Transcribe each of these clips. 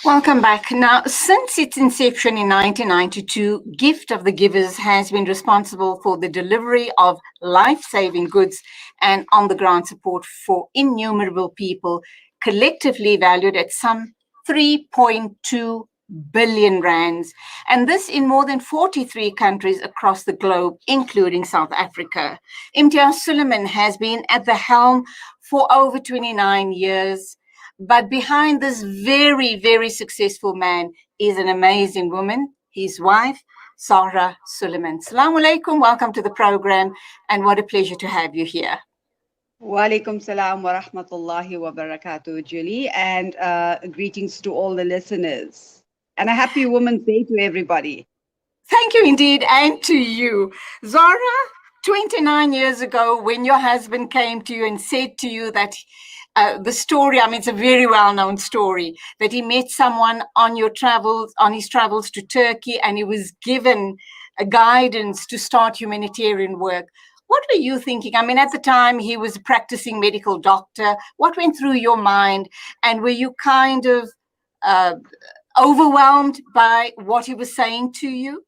Welcome back. Now, since its inception in 1992, Gift of the Givers has been responsible for the delivery of life-saving goods and on-the-ground support for innumerable people, collectively valued at some 3.2 billion rands, and this in more than 43 countries across the globe, including South Africa. Zohra Sooliman has been at the helm for over 29 years. But behind this very, very successful man is an amazing woman, his wife, Zohra Sooliman. Assalamu alaikum, welcome to the program, and what a pleasure to have you here. Wa alaikum salam wa rahmatullahi wa barakatuh, Julie, and greetings to all the listeners. And a happy Women's Day to everybody. Thank you indeed, and to you. Zohra, 29 years ago, when your husband came to you and said to you that the story, I mean, it's a very well-known story, that he met someone on his travels to Turkey, and he was given a guidance to start humanitarian work. What were you thinking? I mean, at the time, he was a practicing medical doctor. What went through your mind? And were you kind of overwhelmed by what he was saying to you?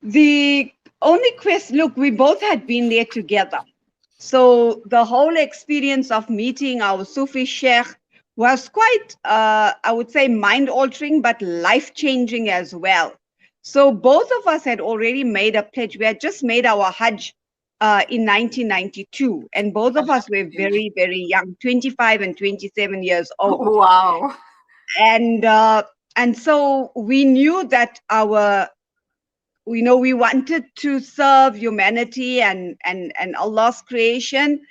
The only question, look, we both had been there together. So the whole experience of meeting our Sufi Sheikh was quite, I would say, mind-altering, but life-changing as well. So both of us had already made a pledge. We had just made our Hajj in 1992, and both of us were very, very young, 25 and 27 years old. Oh, wow. And so we knew that we wanted to serve humanity and Allah's creation,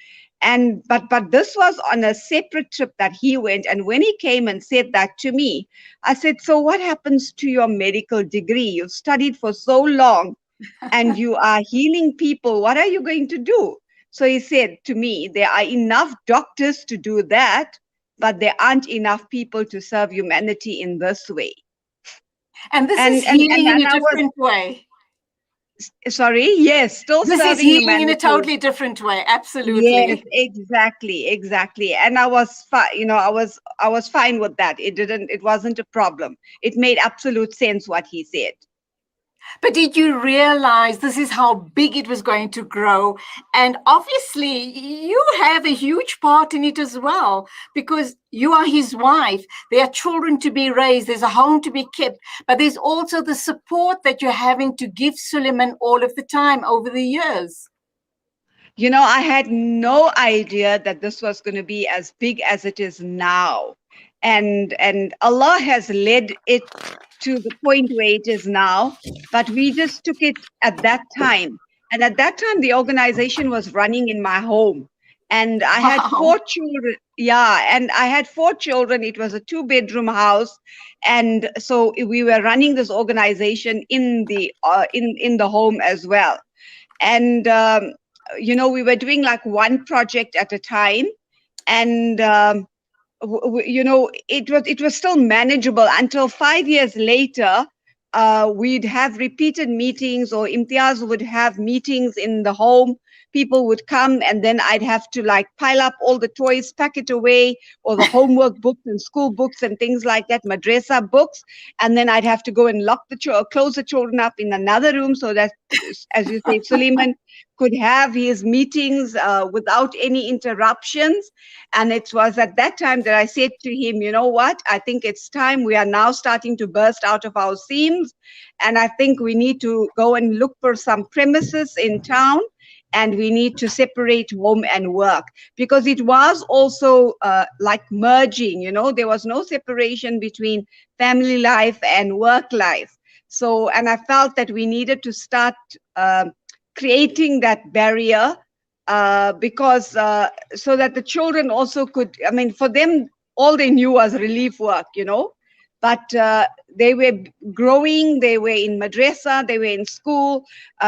but this was on a separate trip that he went. And when he came and said that to me, I said, so what happens to your medical degree? You've studied for so long and you are healing people. What are you going to do? So he said to me, there are enough doctors to do that, but there aren't enough people to serve humanity in this way. And this is healing in a different way. Sorry, yes, still this serving is healing humanity in a totally different way. Absolutely. Yes, exactly. And I was I was fine with that. It wasn't a problem. It made absolute sense what he said. But did you realize this is how big it was going to grow? And obviously, you have a huge part in it as well, because you are his wife. There are children to be raised. There's a home to be kept. But there's also the support that you're having to give Sooliman all of the time over the years. You know, I had no idea that this was going to be as big as it is now. And Allah has led it to the point where it is now, but we just took it at that time. And at that time, the organization was running in my home. And I had 4 children. Yeah, and I had 4 children. It was a 2-bedroom house. And so we were running this organization in the home as well. And, we were doing like one project at a time. And, it was still manageable until 5 years later. We'd have repeated meetings, or Imtiaz would have meetings in the home. People would come, and then I'd have to like pile up all the toys, pack it away, or the homework books and school books and things like that, madrasa books. And then I'd have to go and close the children up in another room so that, as you say, Sooliman could have his meetings without any interruptions. And it was at that time that I said to him, you know what, I think it's time. We are now starting to burst out of our seams. And I think we need to go and look for some premises in town. And we need to separate home and work, because it was also like merging, there was no separation between family life and work life. So, and I felt that we needed to start creating that barrier because so that the children also could, I mean, for them, all they knew was relief work, but they were growing, they were in madrasa, they were in school,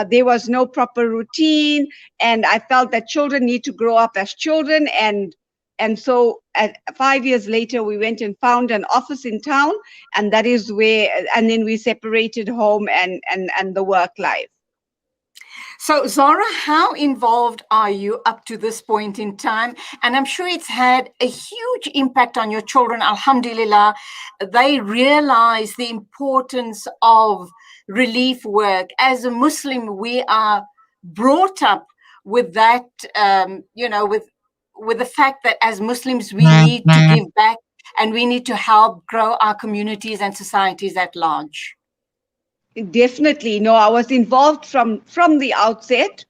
there was no proper routine. And I felt that children need to grow up as children. And so 5 years later, we went and found an office in town, and that is where, and then we separated home and the work life. So, Zora, how involved are you up to this point in time? And I'm sure it's had a huge impact on your children. Alhamdulillah, they realize the importance of relief work. As a Muslim, we are brought up with that, with the fact that as Muslims, we need to give back and we need to help grow our communities and societies at large. Definitely. No, I was involved from the outset.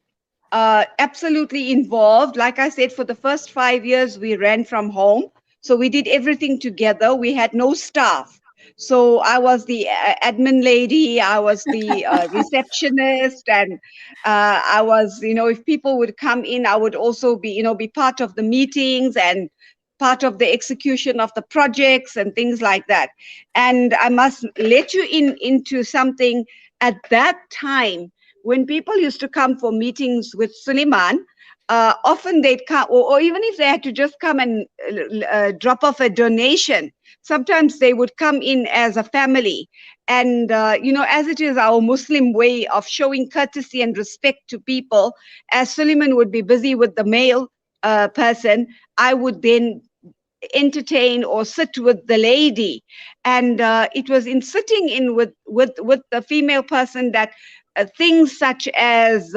Absolutely involved. Like I said, for the first 5 years, we ran from home. So we did everything together. We had no staff. So I was the admin lady, I was the receptionist, and I was, if people would come in, I would also be part of the meetings and part of the execution of the projects and things like that. And I must let you into something. At that time, when people used to come for meetings with Suleiman, often they'd come, or even if they had to just come and drop off a donation, sometimes they would come in as a family. And, as it is our Muslim way of showing courtesy and respect to people, as Suleiman would be busy with the male person, I would then entertain or sit with the lady. And it was in sitting in with the female person that things such as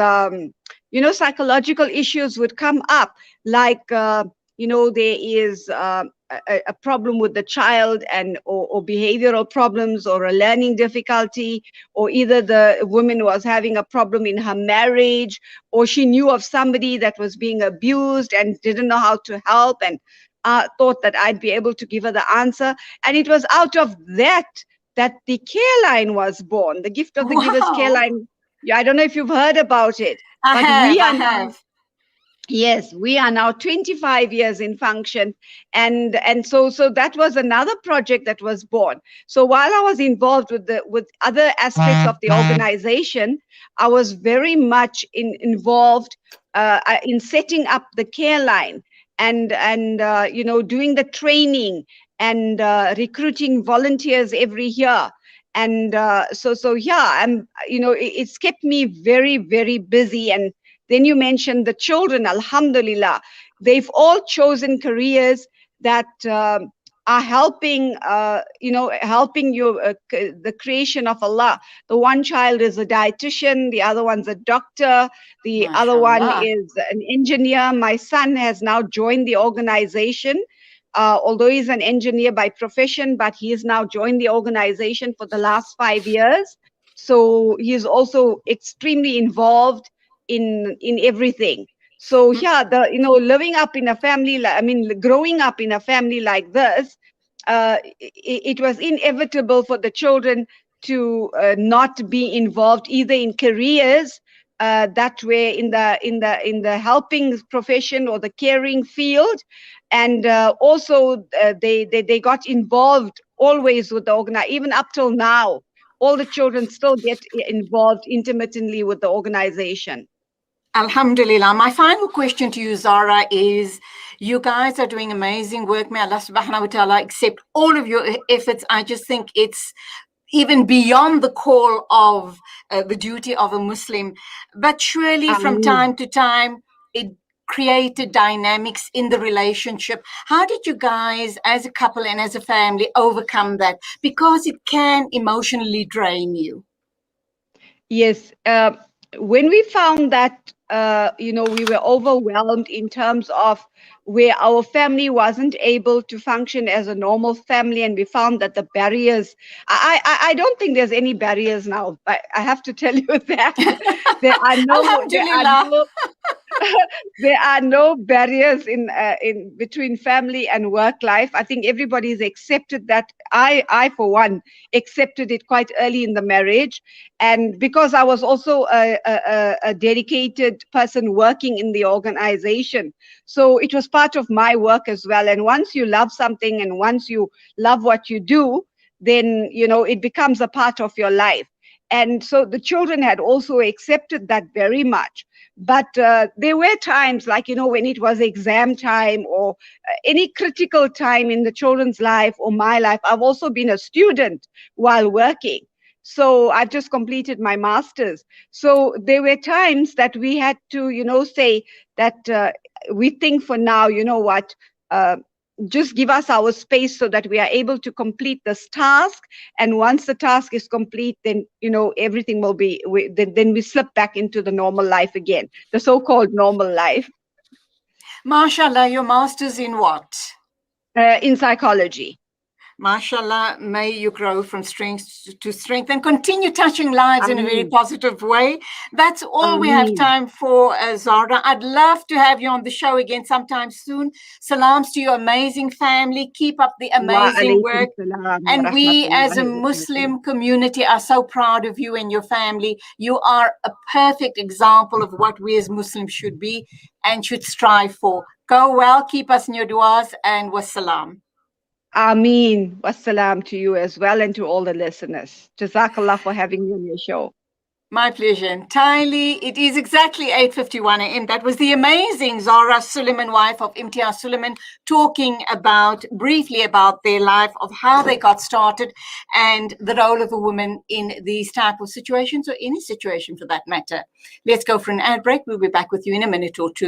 psychological issues would come up, like there is a problem with the child, and or behavioral problems, or a learning difficulty, or either the woman was having a problem in her marriage, or she knew of somebody that was being abused and didn't know how to help, and thought that I'd be able to give her the answer. And it was out of that the care line was born, the Gift of the Givers care line. Yeah, I don't know if you've heard about it, I have. Yes, we are now 25 years in function. And so that was another project that was born. So while I was involved with other aspects of the organization, I was very much involved in setting up the care line, and doing the training, and recruiting volunteers every year. And it's kept me very, very busy. And then you mentioned the children. Alhamdulillah, they've all chosen careers that are helping you, the creation of Allah. The one child is a dietitian, the other one's a doctor, the other one is an engineer. My son has now joined the organization, although he's an engineer by profession, but he has now joined the organization for the last 5 years. So he is also extremely involved in everything. So yeah, living up in a family, growing up in a family like this, it was inevitable for the children to not be involved either in careers that were in the helping profession or the caring field, and also they got involved always with the organization. Even up till now, all the children still get involved intermittently with the organization. Alhamdulillah. My final question to you, Zara, is you guys are doing amazing work. May Allah subhanahu wa ta'ala accept all of your efforts. I just think it's even beyond the call of the duty of a Muslim. But surely from time to time, it created dynamics in the relationship. How did you guys, as a couple and as a family, overcome that? Because it can emotionally drain you. Yes. When we found that, we were overwhelmed in terms of where our family wasn't able to function as a normal family, and we found that the barriers, I don't think there's any barriers now, but I have to tell you that there are no barriers in between family and work life. I think everybody's accepted that. I for one accepted it quite early in the marriage, and because I was also a dedicated person working in the organization, so it was part of my work as well. And once you love something, and once you love what you do, then it becomes a part of your life. And so the children had also accepted that very much. But there were times, like, when it was exam time or any critical time in the children's life or my life. I've also been a student while working. So I've just completed my master's. So there were times that we had to, say that we think for now, you know what, just give us our space so that we are able to complete this task. And once the task is complete, then, everything will be, then we slip back into the normal life again, the so-called normal life. Mashallah, your master's in what? In psychology. Mashallah, may you grow from strength to strength and continue touching lives in a very positive way. That's all we have time for, Zohra. I'd love to have you on the show again sometime soon. Salams to your amazing family. Keep up the amazing work. And we as a Muslim community are so proud of you and your family. You are a perfect example of what we as Muslims should be and should strive for. Go well, keep us in your du'as, and wassalam. Ameen. Wassalam to you as well and to all the listeners. Jazakallah for having me on your show. My pleasure entirely. It is exactly 8:51 a.m. That was the amazing Zohra Sooliman, wife of Imtiaz Sooliman, talking briefly about their life, of how they got started and the role of a woman in these type of situations, or any situation for that matter. Let's go for an ad break. We'll be back with you in a minute or two.